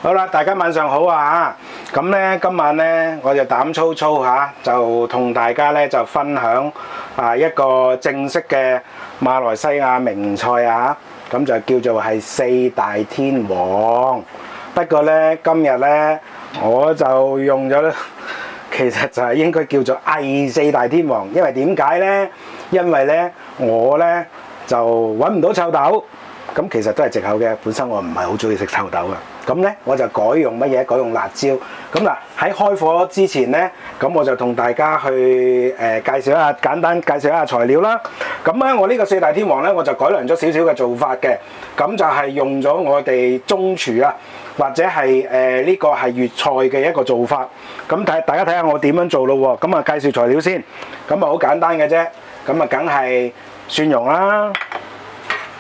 好啦，大家晚上好啊！咁咧今晚咧我就膽粗粗嚇，就同大家咧就分享一個正式嘅馬來西亞名菜啊！咁就叫做係四大天王。不過咧今日咧我就用咗，其實就係應該叫做偽四大天王，因為點解咧？因為咧我咧就揾唔到臭豆，咁其實都係藉口嘅。本身我唔係好中意食臭豆嘅。咁咧我就改用乜嘢？改用辣椒。咁嗱喺開火之前咧，咁我就同大家去介紹一下，簡單介紹一下材料啦。咁咧我呢個四大天王咧，我就改良咗少少嘅做法嘅。咁就係用咗我哋中廚啊，或者係呢個係粵菜嘅一個做法。咁大家睇下我點樣做咯喎。咁啊介紹材料先。咁啊好簡單嘅啫。咁啊梗係蒜蓉啦。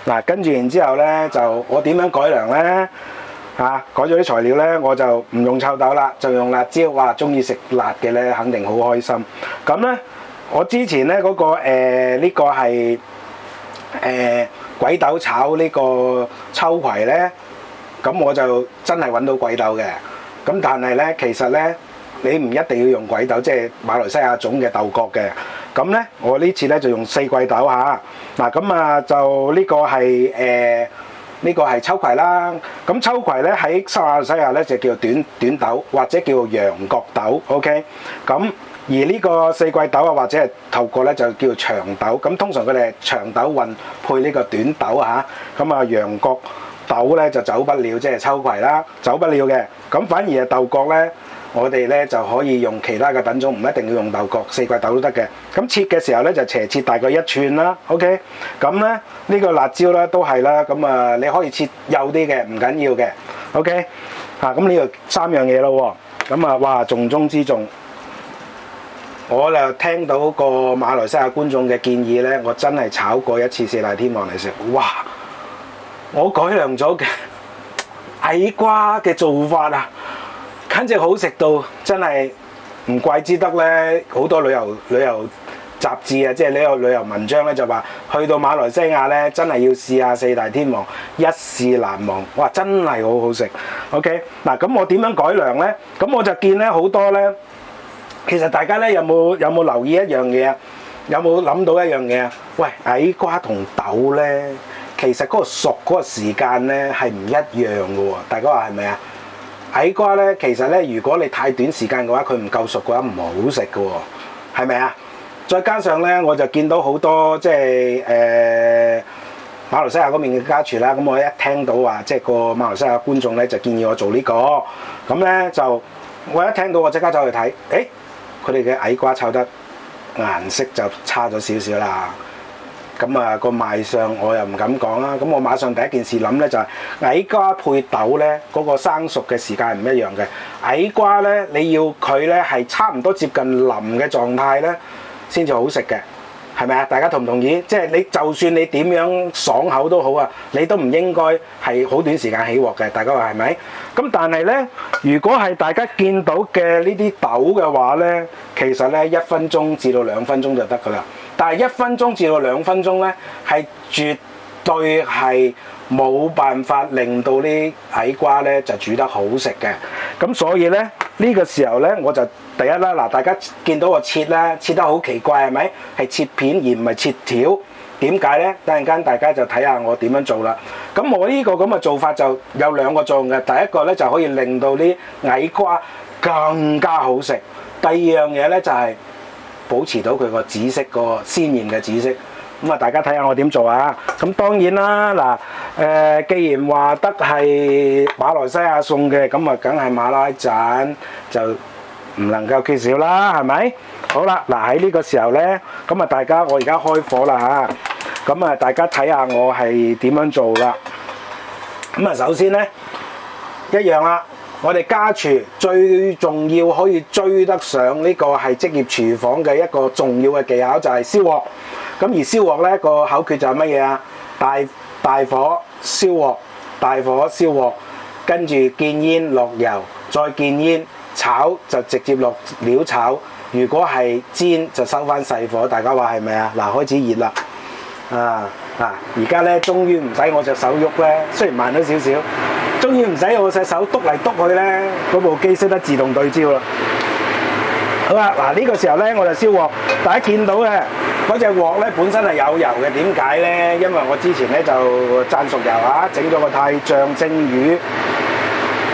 嗱跟住然之後咧，就我點樣改良咧？改咗啲材料咧，我就唔用臭豆啦，就用辣椒。哇，中意食辣嘅咧，肯定好開心。咁咧，我之前咧嗰個呢個係鬼豆炒呢個秋葵咧，咁我就真係揾到鬼豆嘅。咁但係咧，其實咧你唔一定要用鬼豆，即係馬來西亞種嘅豆角嘅。咁咧，我呢次咧就用四季豆嚇。嗱，咁啊就呢個係呢個係秋葵啦，咁秋葵咧喺馬來西亞咧就叫做短豆或者叫做羊角豆 ，OK。咁而呢個四季豆啊或者係頭角咧就叫做長豆，咁通常佢哋係長豆混配呢個短豆嚇，咁啊羊角豆咧就走不了，即係秋葵啦，走不了嘅。咁反而係豆角咧，我哋咧就可以用其他嘅品種，唔一定要用豆角，四季豆都得嘅。咁切嘅時候咧就斜切大概1寸啦 ，OK。咁咧呢個辣椒咧都係啦，咁啊你可以切幼啲嘅，唔緊要嘅 ，OK。咁呢個3樣嘢咯喎，咁啊哇重中之重，我就聽到個馬來西亞觀眾嘅建議咧，我真係炒過一次四大天王嚟食，哇！我改良咗嘅矮瓜嘅做法啊！簡直好食到真係唔怪之得咧，好多旅遊雜誌啊，即係呢個旅遊文章咧就話，去到馬來西亞咧真係要試下四大天王，一試難忘。哇，真係好好食。OK， 嗱咁我點樣改良咧？咁我就見咧好多咧，其實大家咧有冇留意一樣嘢啊？有冇諗到一樣嘢啊？喂，矮瓜同豆咧，其實嗰個熟嗰個時間咧係唔一樣嘅喎。大家話係咪啊？矮瓜咧，其實咧，如果你太短時間嘅話，佢唔夠熟嘅話，唔好食嘅喎，係咪啊？再加上咧，我就見到好多即係馬來西亞嗰邊嘅家廚啦。咁我一聽到話，即係個馬來西亞觀眾咧就建議我做呢個，咁咧就我一聽到我即刻走去睇，佢哋嘅矮瓜炒得顏色就差咗少少啦。咁啊個賣相我又唔敢講啦，咁我馬上第一件事諗咧就係矮瓜配豆咧嗰個生熟嘅時間係唔一樣嘅。矮瓜咧你要佢咧係差唔多接近腍嘅狀態咧先至好食嘅，係咪啊？大家同唔同意？即係你就算你點樣爽口都好啊，你都唔應該係好短時間起鑊嘅。大家話係咪？咁但係咧，如果係大家見到嘅呢啲豆嘅話咧，其實咧1分鐘至到2分鐘就得㗎啦。但係1分鐘至到2分鐘咧，係絕對係冇辦法令到啲矮瓜咧就煮得好食嘅。咁所以咧呢個時候咧，我就第一啦，嗱大家見到我切咧，切得好奇怪係咪？係切片而唔係切條。點解咧？等陣間大家就睇下我點樣做啦。咁我呢個咁嘅做法就有2個作用嘅。第一個咧就可以令到啲矮瓜更加好食。第二樣嘢咧就係保持到佢個紫色個鮮豔嘅紫色。咁啊，大家睇下我點做啊！咁當然啦，嗱既然話得係馬來西亞餸嘅，咁啊梗係馬拉盞就唔能夠缺少啦，係咪？好啦，嗱喺呢個時候咧，咁啊大家我而家開火啦嚇，咁啊大家睇下我係點樣做啦。咁啊首先咧一樣啦。我哋家廚最重要可以追得上呢個係職業廚房嘅一個重要嘅技巧就係燒鑊。咁而燒鑊咧個口訣就係乜嘢啊？大火燒鑊，大火燒鑊，跟住見煙落油，再見煙炒就直接落料炒。如果係煎就收翻細火。大家話係咪啊？嗱開始熱啦，而家咧終於唔使我隻手喐咧，雖然慢咗少少。終於唔使我隻手篤嚟篤去咧，嗰部機識得自動對焦啦。好啦，嗱呢個時候咧我就燒鑊，大家見到嘅嗰隻鑊咧本身係有油嘅，點解咧？因為我之前咧就讚熟油啊，整咗個太醬蒸魚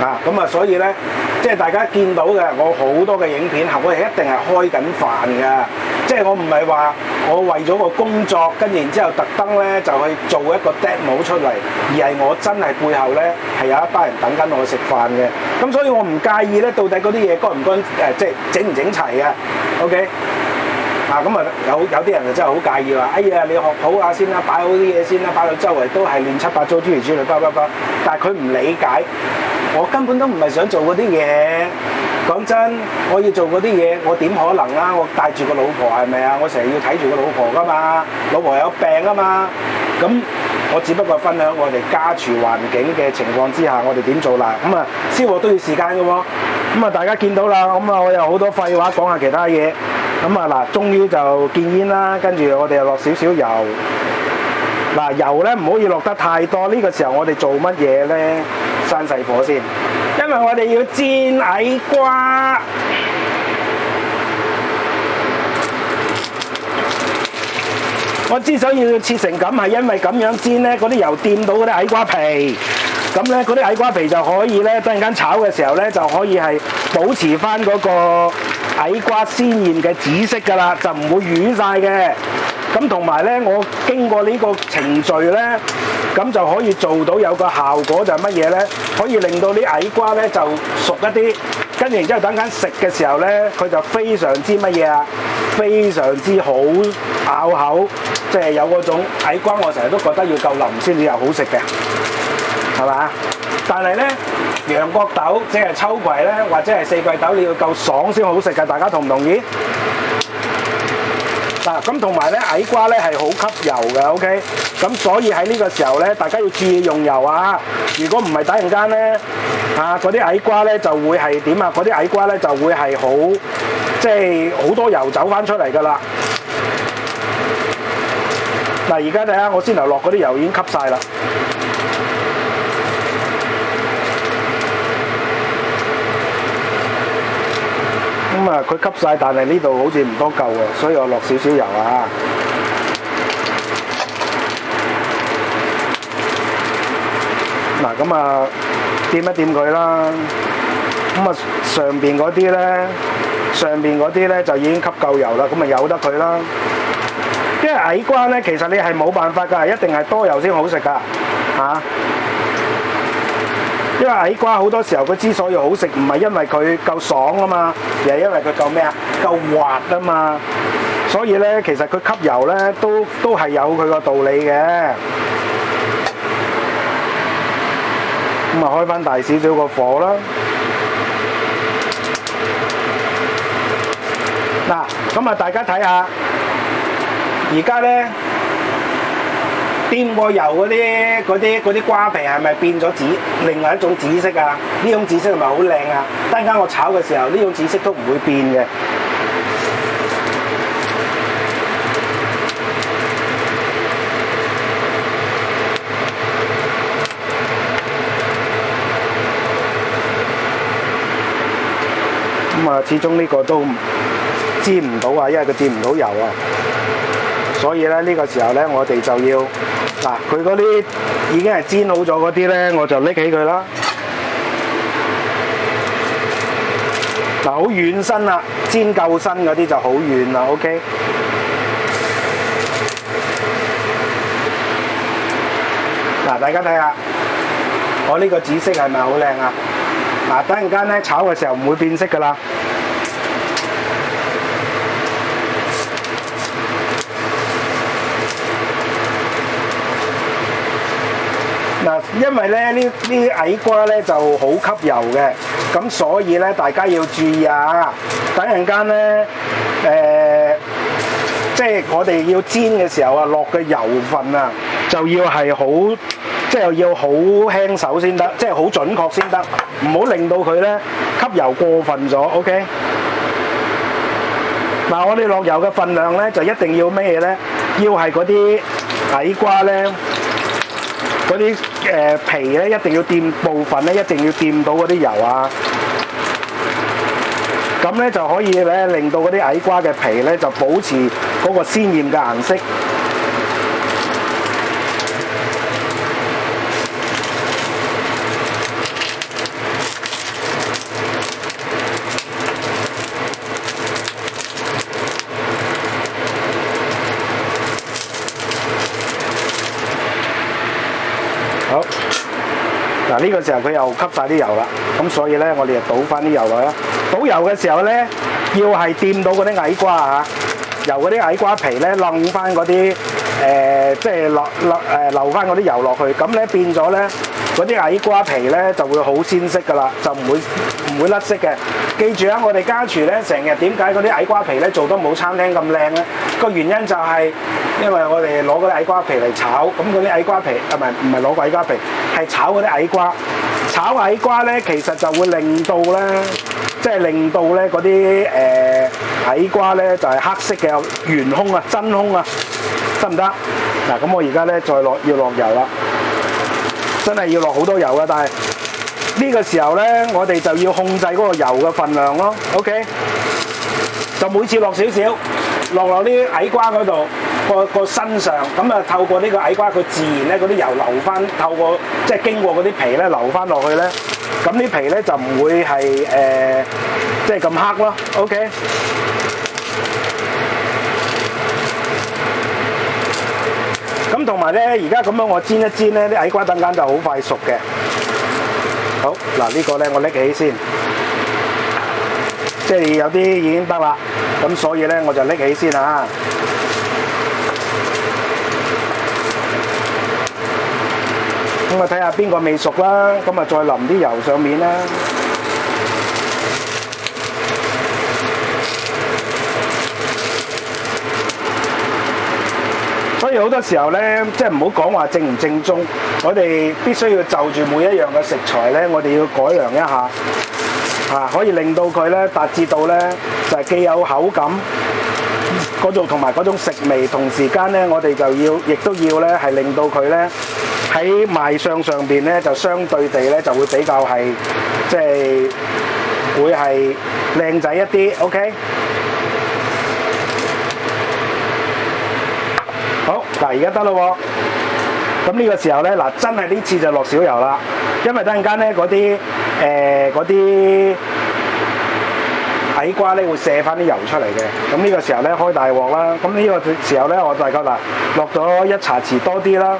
啊，咁啊所以咧即係大家見到嘅我好多嘅影片，我係一定係開緊飯㗎，即係我唔係話我為咗個工作，跟住然之後特登咧就去做一個 demo 出嚟，而係我真係背後咧係有一班人等緊我食飯嘅，咁所以我唔介意咧到底嗰啲嘢乾唔乾即係整唔整齊嘅 ，OK？ 啊咁啊有啲人就真係好介意話，哎呀你學好下先啦，擺好啲嘢先啦，擺到周圍都係亂七八糟諸如此類，但係佢唔理解，我根本都唔係想做嗰啲嘢。講真，我要做嗰啲嘢，我點可能啊？我帶住個老婆係咪啊？我成日要睇住個老婆噶嘛，老婆有病啊嘛。咁我只不過分享我哋家廚環境嘅情況之下，我哋點做啦。咁啊，燒鑊都要時間嘅喎。咁啊，大家見到啦。咁啊，我有好多廢話講下其他嘢。咁啊嗱，終於就見煙啦。跟住我哋又落少少油。嗱，油咧唔可以落得太多。呢個時候我哋做乜嘢咧？閂細火先。因為我哋要煎矮瓜，我之所以要切成咁，係因為咁樣煎咧，嗰啲油掂到嗰啲矮瓜皮，咁咧嗰啲矮瓜皮就可以咧，突然間炒嘅時候咧，就可以係保持翻嗰個矮瓜鮮豔嘅紫色㗎啦，就唔會瘀晒嘅。咁同埋咧，我經過呢個程序咧，咁就可以做到有個效果就係乜嘢咧？可以令到啲矮瓜咧就熟一啲，跟住然之後等緊食嘅時候咧，佢就非常之乜嘢啊？非常之好咬口，即係有嗰種矮瓜，我成日都覺得要夠腍先至又好食嘅，係嘛？但係咧，羊角豆即係秋葵咧，或者係四季豆，你要夠爽先好食嘅，大家同唔同意？嗱，咁同埋咧，矮瓜咧係好吸油嘅 ，OK？ 咁所以喺呢個時候咧，大家要注意用油啊！如果唔係突然間咧，嗰啲矮瓜咧就會係點啊？嗰啲矮瓜咧就會係好，即係好多油走翻出嚟㗎啦。嗱，而家睇下我先頭落嗰啲油已經吸晒啦。咁啊，佢吸晒，但係呢度好似唔多夠喎，所以我落少少油啊。嗱，咁啊，掂一掂佢啦。咁啊，上邊嗰啲咧就已經吸夠油啦，咁咪由得佢啦。因為矮瓜咧，其實你係冇辦法㗎，一定係多油先好食㗎，嚇。因為矮瓜好多時候佢之所以好食，唔係因為佢夠爽啊嘛，而係因為佢夠咩啊？夠滑啊嘛。所以咧，其實佢吸油咧都係有佢個道理嘅。咁啊，開翻大少少個火啦。嗱，咁啊，大家睇下，而家咧。掂過油嗰啲瓜皮係咪變咗紫？另外一種紫色啊？呢種紫色係咪好靚啊？等間我炒嘅時候，呢種紫色都唔會變嘅。咁啊，始終呢個都煎唔到啊，因為佢掂唔到油啊。所以咧，呢個時候咧，我哋就要嗱，佢嗰啲已經係煎好咗嗰啲咧，我就拎起佢啦。嗱，好軟身啦，煎夠身嗰啲就好軟啦 ，OK。嗱，大家睇下，我呢個紫色係咪好靚啊？嗱，等陣間咧炒嘅時候唔會變色噶啦。嗱，因為咧呢啲矮瓜咧就好吸油嘅，咁所以咧大家要注意啊！等陣間咧，即係我哋要煎嘅時候啊，落嘅油分啊，就要係好，即係要好輕手先得，即係好準確先得，唔好令到佢咧吸油過分咗 ，OK？ 嗱，我哋落油嘅份量咧就一定要咩嘢咧？要係嗰啲矮瓜咧。嗰啲皮咧一定要掂部分咧，一定要掂到嗰啲油啊。咁咧就可以咧令到嗰啲矮瓜嘅皮咧就保持嗰個鮮豔嘅顏色。好，嗱呢個時候佢又吸晒啲油啦，咁所以咧我哋就倒翻啲油落去啦。倒油嘅時候咧，要係掂到嗰啲矮瓜啊，由嗰啲矮瓜皮咧擸翻嗰啲即係流翻嗰啲油落去，咁咧變咗咧嗰啲矮瓜皮咧就會好鮮色噶啦，就唔會甩色嘅。記住啊，我哋家廚咧成日點解嗰啲矮瓜皮咧做得冇餐廳咁靚咧？個原因就係因為我哋攞嗰啲矮瓜皮嚟炒，咁嗰啲矮瓜皮唔係攞個矮瓜皮，係炒嗰啲矮瓜。炒矮瓜咧，其實就會令到咧，即係令到咧嗰啲矮瓜咧就係黑色嘅圓空啊、真空啊，得唔得？嗱，咁我而家咧再要落油啦，真係要落好多油啊！但係呢個時候咧，我哋就要控制嗰個油嘅份量咯。OK， 就每次落少少，落啲矮瓜嗰度。個身上咁啊，透過呢個矮瓜，佢自然咧嗰啲油流翻，透過即係經過嗰啲皮咧流翻落去咧，咁啲皮咧就唔會係即係咁黑咯。OK， 咁同埋咧，而家咁樣我煎一煎咧，啲矮瓜等間就好快熟嘅。好，嗱呢個咧我拎起先，即係有啲已經得啦，咁所以咧我就拎起先啊。咁啊睇下邊個未熟啦，咁啊再淋啲油上面啦。所以好多時候咧，即係唔好講話正唔正宗，我哋必須要就住每一樣嘅食材咧，我哋要改良一下，可以令到佢咧達至到咧就係既有口感嗰種同埋嗰種食味，同時間咧我哋就要亦都要咧係令到佢咧。喺賣相上邊咧，就相對地咧就會比較係即係會係靚仔一啲 ，OK？ 好，嗱而家得咯喎，咁呢個時候咧，嗱真係呢次就落少油啦，因為等陣間咧嗰啲矮瓜咧會射翻啲油出嚟嘅，咁呢個時候咧開大鑊啦，咁呢個時候咧我大概嗱落咗1茶匙多啲啦。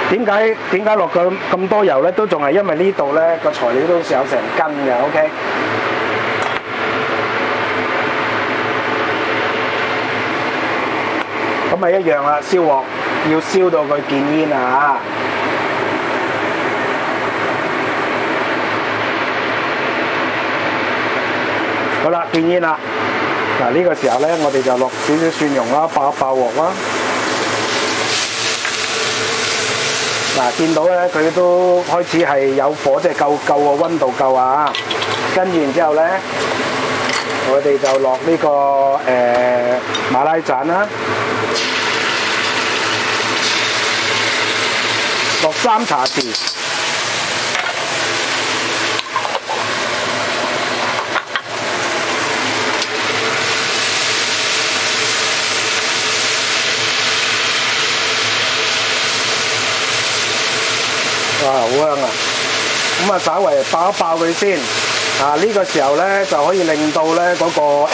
點解落咁多油咧？都仲係因為呢度咧個材料都有成斤嘅 ，OK。咁咪一樣啦，燒鑊要燒到佢見煙啊！好啦，見煙啦。嗱呢個時候咧，我哋就落少少蒜蓉啦，爆一爆鑊啦。嗱，見到咧佢都開始係有火，即係夠個溫度夠啊！跟住然之後咧，我哋就落呢個馬拉盞啦，落3茶匙。哇，好香啊！咁啊，稍微爆一爆佢先。呢個時候咧就可以令到咧嗰個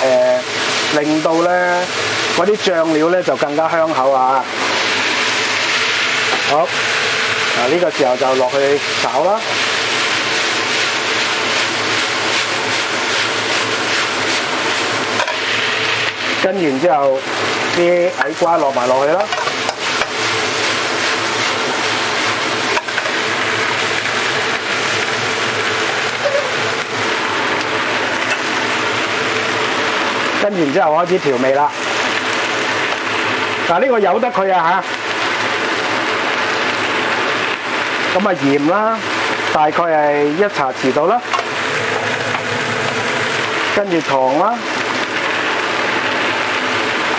令到咧嗰啲醬料咧就更加香口啊！好，呢個時候就落去炒啦。跟完之後，啲矮瓜落埋落去啦。跟完之後開始調味啦。嗱，呢個由得佢啊嚇。咁啊鹽啦，大概係1茶匙到啦。跟住糖啦，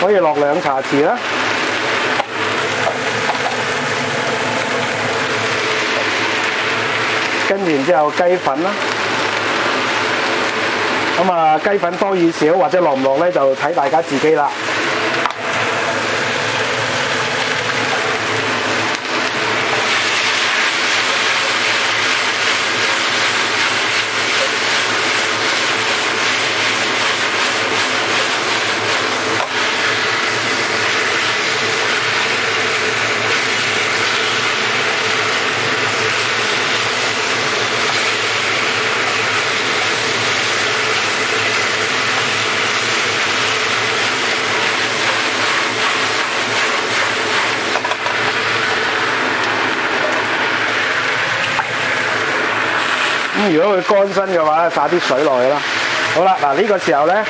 可以落2茶匙啦。跟住然之後雞粉啦。咁啊，雞粉多與少或者落唔落咧，就睇大家自己啦。如果佢乾身嘅話，灑啲水落去啦。好啦，嗱呢個時候咧，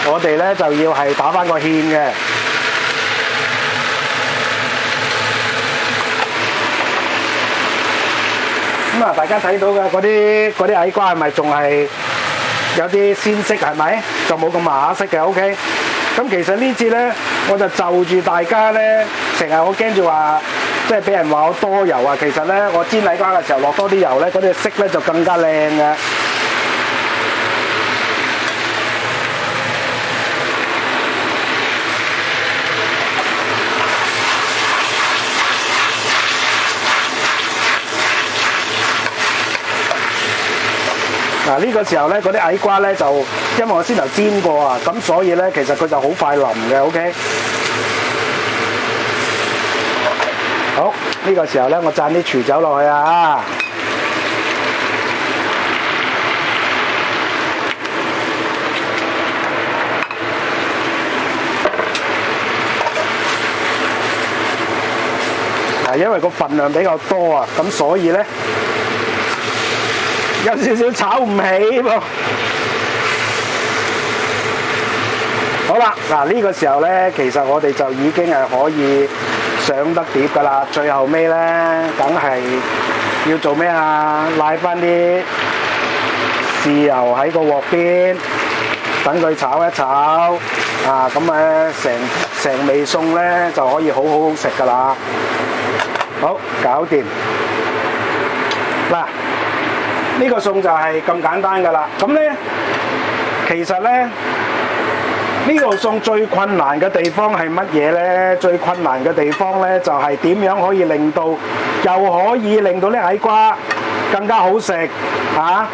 我哋咧就要係打返個芡嘅。咁啊，大家睇到嘅嗰啲矮瓜係咪仲係有啲鮮色？係咪？就冇咁麻色嘅。OK。咁其實呢次咧，我就住大家咧，成日我驚住話，即係俾人話我多油啊。其實咧，我煎矮瓜嘅時候落多啲油咧，嗰啲色咧就更加靚嘅。嗱呢個時候咧，嗰啲矮瓜咧就因為我先頭煎過啊，咁所以咧其實佢就好快腍嘅。OK。好，呢個時候咧，我灒啲廚酒落去啊！因為個份量比較多啊，咁所以咧有少少炒唔起噃。好啦，嗱呢個時候咧，其實我哋就已經係可以上得碟㗎啦。最後尾咧，梗係要做咩啊？拉翻啲豉油喺個鑊邊，等佢炒一炒啊！咁成味餸咧就可以好食㗎啦。好，搞掂。嗱，呢個餸就係咁簡單㗎啦。咁咧，其實咧，呢道餸最困難嘅地方係乜嘢咧？最困難嘅地方咧，就係點樣可以令到又可以令到啲矮瓜更加好食嚇，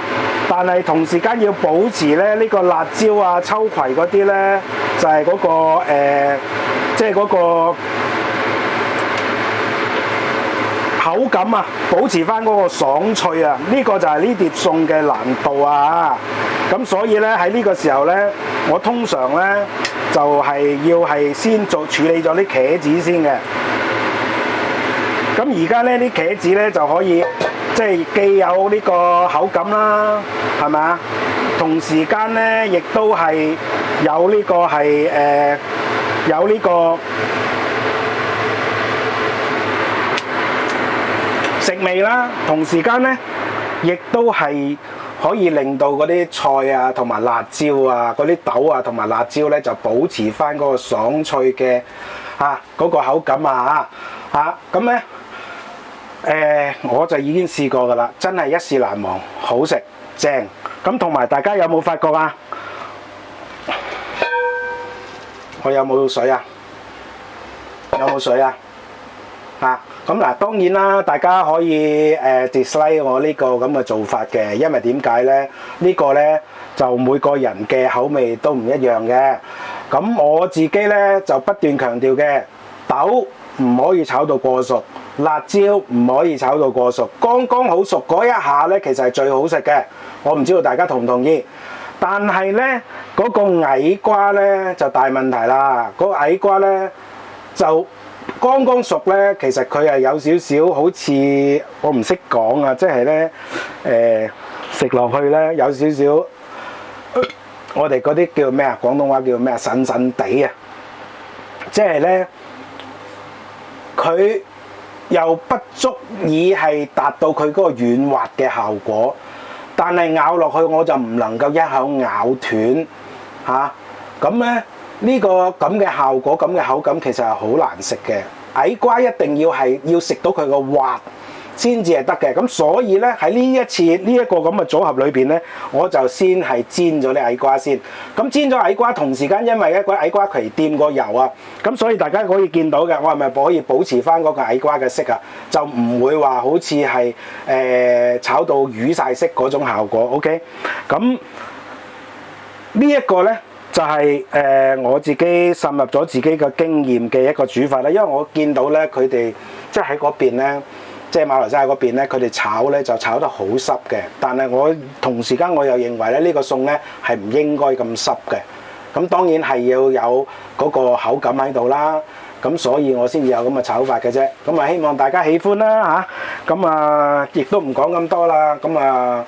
但係同時間要保持咧呢個辣椒啊、秋葵嗰啲咧，就係嗰個即係嗰個口感啊，保持翻嗰個爽脆啊，呢個就係呢碟餸嘅難度啊！咁所以咧喺呢個時候咧，我通常咧就係要係先處理咗啲茄子先嘅。咁而家咧啲茄子咧就可以即係既有呢個口感啦，係咪啊？同時間咧亦都係有呢個係有呢個食味啦，同時間咧，亦都係可以令到嗰啲菜啊，同埋辣椒啊，嗰啲豆啊，同埋辣椒咧，就保持翻嗰個爽脆嘅嗰個口感啊咁咧我就已經試過㗎啦，真係一試難忘，好食正。咁同埋大家有冇發覺啊？我有冇水啊？有冇水啊？咁嗱，當然啦，大家可以dislike 我呢個咁嘅做法嘅，因為點解咧？呢個咧就每個人嘅口味都唔一樣嘅。咁我自己咧就不斷強調嘅，豆唔可以炒到過熟，辣椒唔可以炒到過熟，剛剛好熟嗰一下咧，其實係最好食嘅。我唔知道大家同唔同意？但係咧嗰個矮瓜咧就大問題啦，嗰個矮瓜咧就剛剛熟咧，其實佢係有少少好似我唔識講啊，即係咧食落去咧有少少，我哋嗰啲叫咩啊？廣東話叫咩啊？韌韌地啊，即係咧佢又不足以係達到佢嗰個軟滑嘅效果，但係咬落去我就唔能夠一口咬斷咁咧。呢個咁嘅效果、咁嘅口感其實係好難食嘅。矮瓜一定要食到佢個滑，先至係得嘅。咁所以咧喺呢一次呢一個咁嘅組合裏邊咧，我就先係煎咗啲矮瓜先。咁煎咗矮瓜同時間，因為一個矮瓜皮掂過油啊，咁所以大家可以見到嘅，我係咪可以保持翻嗰個矮瓜嘅色啊？就唔會話好似係炒到瘀晒色嗰種效果。OK， 咁呢一個咧就係我自己滲入咗自己嘅經驗嘅一個煮法啦。因為我見到咧佢哋即係喺嗰邊咧，即係馬來西亞嗰邊咧，佢哋炒咧就炒得好濕嘅。但係我同時間我又認為咧呢個餸咧係唔應該咁濕嘅。咁當然係要有嗰個口感喺度啦。咁所以我先至有咁嘅炒法嘅啫。咁啊希望大家喜歡啦嚇。咁啊亦都唔講咁多啦。咁啊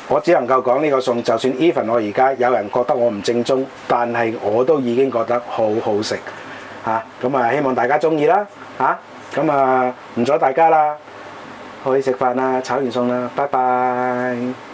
我只能夠講呢個餸，就算 even 我而家有人覺得我唔正宗，但係我都已經覺得好好食嚇。咁啊希望大家中意啦嚇。咁啊唔阻大家啦，可以食飯啦，炒完餸啦，拜拜。